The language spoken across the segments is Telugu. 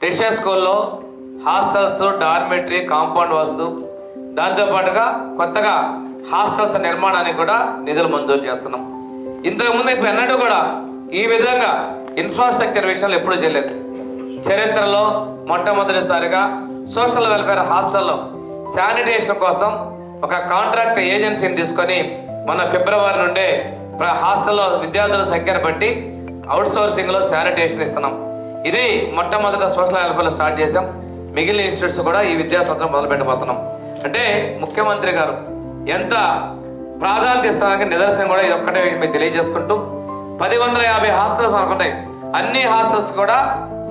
క్రిస్టియన్ స్కూల్లో హాస్టల్స్, డార్మెటరీ, కాంపౌండ్ వస్తు, దాంతోపాటుగా కొత్తగా హాస్టల్స్ నిర్మాణానికి కూడా నిధులు మంజూరు చేస్తున్నాం. ఇంతకుముందు ఇప్పుడు ఎన్నడూ కూడా ఈ విధంగా ఇన్ఫ్రాస్ట్రక్చర్ విషయంలో ఎప్పుడూ చేయలేదు. చరిత్రలో మొట్టమొదటిసారిగా సోషల్ వెల్ఫేర్ హాస్టల్లో శానిటేషన్ కోసం ఒక కాంట్రాక్ట్ ఏజెన్సీని తీసుకొని మన ఫిబ్రవరి నుండే హాస్టల్లో విద్యార్థుల సంఖ్యను బట్టి అవుట్ సోర్సింగ్లో శానిటేషన్ ఇస్తున్నాం. ఇది మొట్టమొదట సోషల్ వెల్ఫేర్లో స్టార్ట్ చేసాం. మిగిలిన ఇన్స్టిట్యూట్స్ కూడా ఈ విద్యా సంవత్సరం మొదలు పెట్టబోతున్నాం. అంటే ముఖ్యమంత్రి గారు ఎంత ప్రాధాన్యత ఇస్తానికి నిదర్శనం కూడా ఇది ఒక్కటే మీకు తెలియజేసుకుంటూ 150 హాస్టల్స్ అనుకుంటాయి. అన్ని హాస్టల్స్ కూడా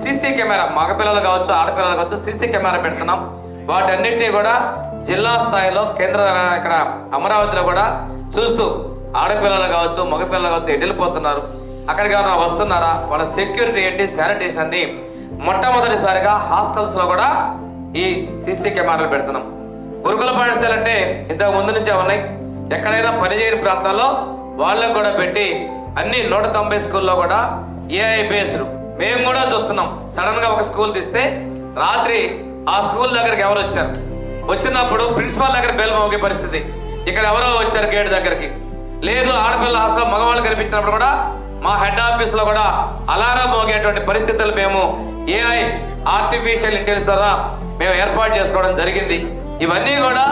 సీసీ కెమెరా, మగపిల్లలు కావచ్చు, ఆడపిల్లలు కావచ్చు, సీసీ కెమెరా పెడుతున్నాం. వాటన్నిటినీ కూడా జిల్లా స్థాయిలో కేంద్ర ఇక్కడ అమరావతిలో కూడా చూస్తూ ఆడపిల్లలు కావచ్చు, మగపిల్లలు కావచ్చు ఎటు వెళ్ళిపోతున్నారు, అక్కడికి ఏమైనా వస్తున్నారా, వాళ్ళ సెక్యూరిటీ ఏంటి, శానిటేషన్ అన్ని మొట్టమొదటిసారిగా హాస్టల్స్ లో కూడా ఈ సీసీ కెమెరాలు పెడుతున్నాం. గురుకుల పాఠశాల అంటే ఇంతకు ముందు నుంచే ఉన్నాయి. ఎక్కడైనా పనిచేయని ప్రాంతాల్లో వాళ్ళకు కూడా పెట్టి అన్ని 190 స్కూల్లో కూడా ఏఐ బేస్డ్ మేము కూడా చూస్తున్నాం. సడన్ గా ఒక స్కూల్ తీస్తే రాత్రి ఆ స్కూల్ దగ్గరికి ఎవరు వచ్చారు, వచ్చినప్పుడు ప్రిన్సిపాల్ దగ్గర బెల్ మోగే పరిస్థితి, ఇక్కడ ఎవరో వచ్చారు గేట్ దగ్గరికి, లేదు ఆడపిల్ల హాస్టల్ మగవాళ్ళు కనిపించినప్పుడు కూడా మా హెడ్ ఆఫీస్ లో కూడా అలారం మోగేటువంటి పరిస్థితులు మేము ఏఐ ఆర్టిఫిషియల్ ఇంటెలిజెన్స్ ద్వారా మేము ఏర్పాటు చేసుకోవడం జరిగింది. ఇవన్నీ కూడా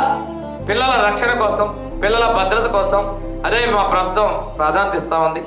పిల్లల రక్షణ కోసం, పిల్లల భద్రత కోసం అదే మా ప్రభుత్వం ప్రాధాన్యత ఇస్తా ఉంది.